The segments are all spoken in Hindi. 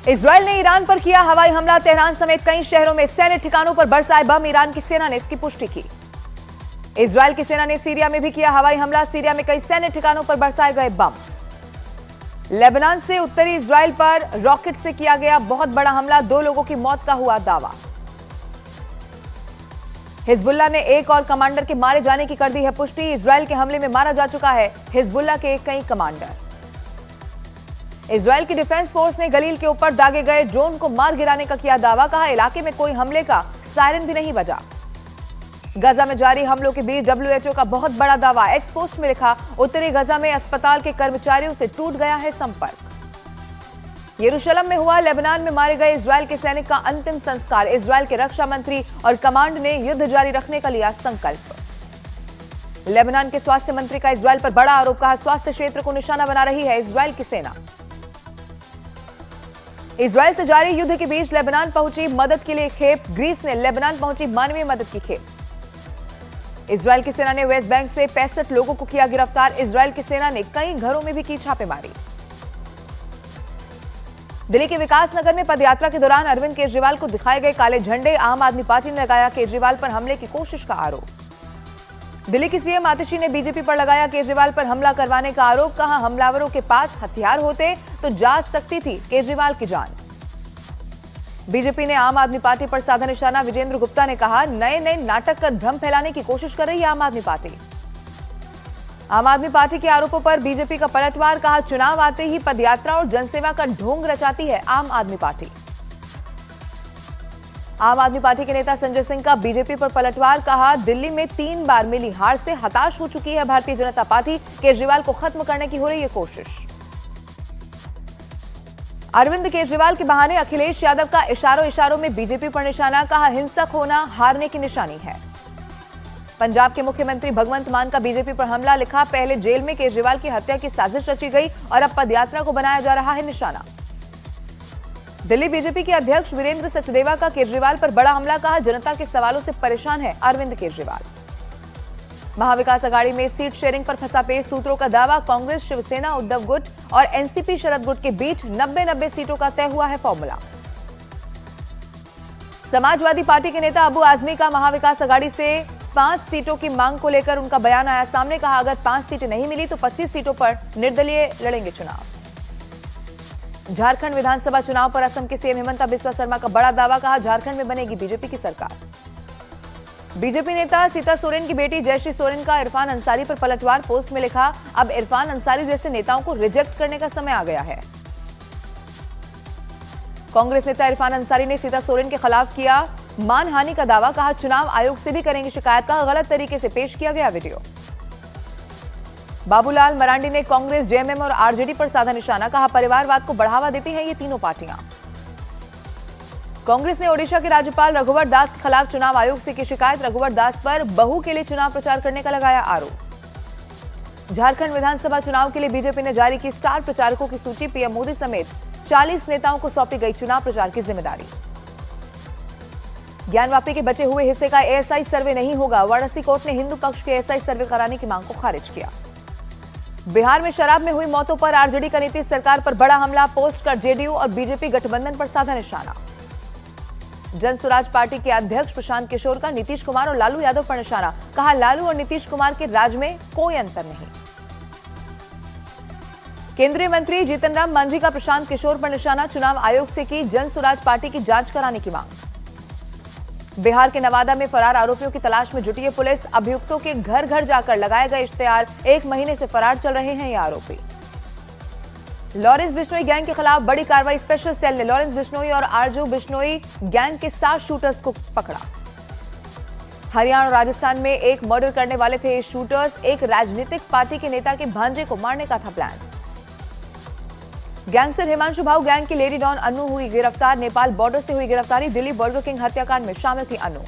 इजरायल ने ईरान पर किया हवाई हमला। तेहरान समेत कई शहरों में सैन्य ठिकानों पर बरसाए बम। ईरान की सेना ने इसकी पुष्टि की। इजरायल की सेना ने सीरिया में भी किया हवाई हमला। सीरिया में कई सैन्य ठिकानों पर बरसाए गए बम। लेबनान से उत्तरी इजरायल पर रॉकेट से किया गया बहुत बड़ा हमला। 2 लोगों की मौत का हुआ दावा। हिजबुल्लाह ने एक और कमांडर के मारे जाने की कर दी है पुष्टि। इजरायल के हमले में मारा जा चुका है हिजबुल्लाह के कई कमांडर। इजरायल की डिफेंस फोर्स ने गलील के ऊपर दागे गए ड्रोन को मार गिराने का किया दावा। कहा इलाके में कोई हमले का सायरन भी नहीं बजा। गजा में जारी हमलों के बीच WHO का बहुत बड़ा दावा। एक्स पोस्ट में लिखा उत्तरी गजा में अस्पताल के कर्मचारियों से टूट गया है संपर्क। यरूशलेम में हुआ लेबनान में मारे गए इजरायल के सैनिक का अंतिम संस्कार। इजरायल के रक्षा मंत्री और कमांड ने युद्ध जारी रखने का लिया संकल्प। लेबनान के स्वास्थ्य मंत्री का इजरायल पर बड़ा आरोप। कहा स्वास्थ्य क्षेत्र को निशाना बना रही है इजरायल की सेना। इजरायल से जारी युद्ध के बीच लेबनान पहुंची मदद के लिए खेप। ग्रीस ने लेबनान पहुंची मानवीय मदद की खेप। इजरायल की सेना ने वेस्ट बैंक से 65 लोगों को किया गिरफ्तार। इजरायल की सेना ने कई घरों में भी की छापेमारी। दिल्ली के विकास नगर में पदयात्रा के दौरान अरविंद केजरीवाल को दिखाए गए काले झंडे। आम आदमी पार्टी ने लगाया केजरीवाल पर हमले की कोशिश का आरोप। दिल्ली की सीएम आतिशी ने बीजेपी पर लगाया केजरीवाल पर हमला करवाने का आरोप। कहा हमलावरों के पास हथियार होते तो जा सकती थी केजरीवाल की जान। बीजेपी ने आम आदमी पार्टी पर साधा निशाना। विजेंद्र गुप्ता ने कहा नए नए नाटक कर भ्रम फैलाने की कोशिश कर रही है आम आदमी पार्टी। आम आदमी पार्टी के आरोपों पर बीजेपी का पलटवार। कहा चुनाव आते ही पदयात्रा और जनसेवा का ढोंग रचाती है आम आदमी पार्टी। आम आदमी पार्टी के नेता संजय सिंह का बीजेपी पर पलटवार। कहा दिल्ली में 3 बार मिली हार से हताश हो चुकी है भारतीय जनता पार्टी। केजरीवाल को खत्म करने की हो रही है कोशिश। अरविंद केजरीवाल के बहाने अखिलेश यादव का इशारों में बीजेपी पर निशाना। कहा हिंसक होना हारने की निशानी है। पंजाब के मुख्यमंत्री भगवंत मान का बीजेपी पर हमला। लिखा पहले जेल में केजरीवाल की हत्या की साजिश रची गई और अब पदयात्रा को बनाया जा रहा है निशाना। दिल्ली बीजेपी के अध्यक्ष वीरेंद्र सचदेवा का केजरीवाल पर बड़ा हमला। कहा जनता के सवालों से परेशान है अरविंद केजरीवाल। महाविकास अघाड़ी में सीट शेयरिंग पर फंसा पेश। सूत्रों का दावा कांग्रेस शिवसेना उद्धव गुट और एनसीपी शरद गुट के बीच 90-90 सीटों का तय हुआ है फॉर्मूला। समाजवादी पार्टी के नेता अबू आजमी का महाविकास अघाड़ी से 5 सीटों की मांग को लेकर उनका बयान आया सामने। कहा अगर 5 सीटें नहीं मिली तो 25 सीटों पर निर्दलीय लड़ेंगे चुनाव। झारखंड विधानसभा चुनाव पर असम के सीएम हिमंता बिस्वा शर्मा का बड़ा दावा। कहा झारखंड में बनेगी बीजेपी की सरकार। बीजेपी नेता सीता सोरेन की बेटी जयश्री सोरेन का इरफान अंसारी पर पलटवार। पोस्ट में लिखा अब इरफान अंसारी जैसे नेताओं को रिजेक्ट करने का समय आ गया है। कांग्रेस नेता इरफान अंसारी ने सीता सोरेन के खिलाफ किया मानहानि का दावा। कहा चुनाव आयोग से भी करेंगे शिकायत। का गलत तरीके से पेश किया गया वीडियो। बाबूलाल मरांडी ने कांग्रेस जेएमएम और आरजेडी पर साधा निशाना। कहा परिवारवाद को बढ़ावा देती हैं ये तीनों पार्टियां। कांग्रेस ने ओडिशा के राज्यपाल रघुवर दास के खिलाफ चुनाव आयोग से की शिकायत। रघुवर दास पर बहू के लिए चुनाव प्रचार करने का लगाया आरोप। झारखंड विधानसभा चुनाव के लिए बीजेपी ने जारी की स्टार प्रचारकों की सूची। पीएम मोदी समेत 40 नेताओं को सौंपी गई चुनाव प्रचार की जिम्मेदारी। ज्ञानवापी के बचे हुए हिस्से का एएसआई सर्वे नहीं होगा। वाराणसी कोर्ट ने हिंदू पक्ष के एएसआई सर्वे कराने की मांग को खारिज किया। बिहार में शराब में हुई मौतों पर आरजेडी का नीतीश सरकार पर बड़ा हमला। पोस्ट कर जेडीयू और बीजेपी गठबंधन पर साधा निशाना। जनसुराज पार्टी के अध्यक्ष प्रशांत किशोर का नीतीश कुमार और लालू यादव पर निशाना। कहा लालू और नीतीश कुमार के राज में कोई अंतर नहीं। केंद्रीय मंत्री जीतन राम मांझी का प्रशांत किशोर पर निशाना। चुनाव आयोग से की जनसुराज पार्टी की जांच कराने की मांग। बिहार के नवादा में फरार आरोपियों की तलाश में जुटी है पुलिस। अभियुक्तों के घर घर जाकर लगाए गए इश्तेहार। 1 महीने से फरार चल रहे हैं ये आरोपी। लॉरेंस बिश्नोई गैंग के खिलाफ बड़ी कार्रवाई। स्पेशल सेल ने लॉरेंस बिश्नोई और आरजू बिश्नोई गैंग के 7 शूटर्स को पकड़ा। हरियाणा और राजस्थान में एक मर्डर करने वाले थे ये शूटर्स। एक राजनीतिक पार्टी के नेता के भांजे को मारने का था प्लान। गैंगस्टर हिमांशु भाऊ गैंग की लेडी डॉन अनु हुई गिरफ्तार। नेपाल बॉर्डर से हुई गिरफ्तारी। दिल्ली बर्गर किंग हत्याकांड में शामिल थी अनु।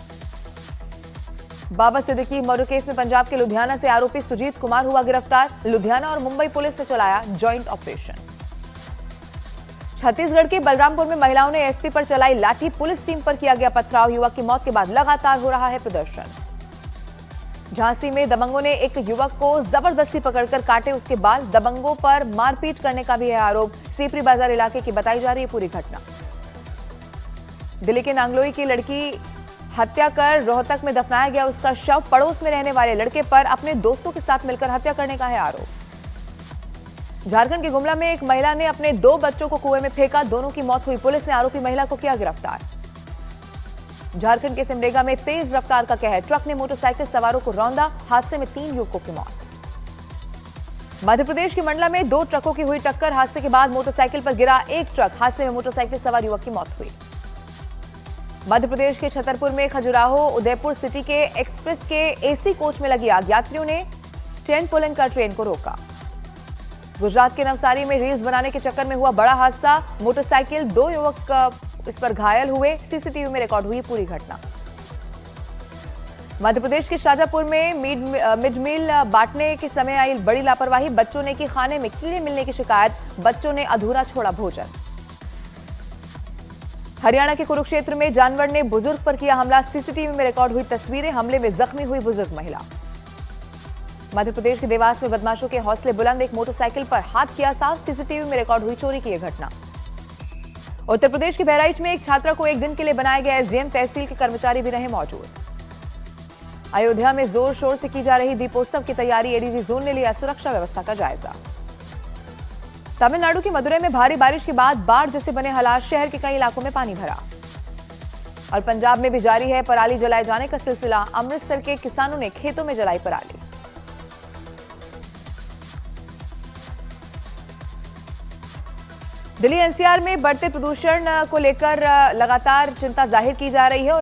बाबा सिद्दीकी मर्डर केस में पंजाब के लुधियाना से आरोपी सुजीत कुमार हुआ गिरफ्तार। लुधियाना और मुंबई पुलिस ने चलाया जॉइंट ऑपरेशन। छत्तीसगढ़ के बलरामपुर में महिलाओं ने एसपी पर चलाई लाठी। पुलिस टीम पर किया गया पथराव। युवक की मौत के बाद लगातार हो रहा है प्रदर्शन। झांसी में दबंगों ने एक युवक को जबरदस्ती पकड़कर काटे उसके बाल। दबंगों पर मारपीट करने का भी है आरोप। सीपरी बाजार इलाके की बताई जा रही है पूरी घटना। दिल्ली के नांगलोई की लड़की हत्या कर रोहतक में दफनाया गया उसका शव। पड़ोस में रहने वाले लड़के पर अपने दोस्तों के साथ मिलकर हत्या करने का है आरोप। झारखंड के गुमला में एक महिला ने अपने 2 बच्चों को कुएं में फेंका। दोनों की मौत हुई। पुलिस ने आरोपी महिला को किया गिरफ्तार। झारखंड के सिमडेगा में तेज रफ्तार का कहर। ट्रक ने मोटरसाइकिल सवारों को रौंदा। हादसे में 3 युवकों की मौत। मध्य प्रदेश के मंडला में 2 ट्रकों की हुई टक्कर। हादसे के बाद मोटरसाइकिल पर गिरा एक ट्रक। हादसे में मोटरसाइकिल सवार युवक की मौत हुई। मध्य प्रदेश के छतरपुर में खजुराहो उदयपुर सिटी के एक्सप्रेस के एसी कोच में लगी आग। यात्रियों ने चेन पुलिंग कर ट्रेन को रोका। गुजरात के नवसारी में रील्स बनाने के चक्कर में हुआ बड़ा हादसा। मोटरसाइकिल 2 युवक इस पर घायल हुए। सीसीटीवी में रिकॉर्ड हुई पूरी घटना। मध्य प्रदेश के शाजापुर में मिड मील बांटने के समय आई बड़ी लापरवाही। बच्चों ने की खाने में कीड़े मिलने की शिकायत। बच्चों ने अधूरा छोड़ा भोजन। हरियाणा के कुरुक्षेत्र में जानवर ने बुजुर्ग पर किया हमला। सीसीटीवी में रिकॉर्ड हुई तस्वीरें। हमले में जख्मी हुई बुजुर्ग महिला। मध्य प्रदेश के देवास में बदमाशों के हौसले बुलंद। एक मोटरसाइकिल पर हाथ किया साफ। सीसीटीवी में रिकॉर्ड हुई चोरी की यह घटना। उत्तर प्रदेश के बहराइच में एक छात्रा को एक दिन के लिए बनाया गया एसडीएम। तहसील के कर्मचारी भी रहे मौजूद। अयोध्या में जोर शोर से की जा रही दीपोत्सव की तैयारी। एडीजी जोन ने लिया सुरक्षा व्यवस्था का जायजा। तमिलनाडु के मदुरै में भारी बारिश के बाद बाढ़ जैसे बने हालात। शहर के कई इलाकों में पानी भरा। और पंजाब में भी जारी है पराली जलाए जाने का सिलसिला। अमृतसर के किसानों ने खेतों में जलाई पराली। दिल्ली एनसीआर में बढ़ते प्रदूषण को लेकर लगातार चिंता जाहिर की जा रही है।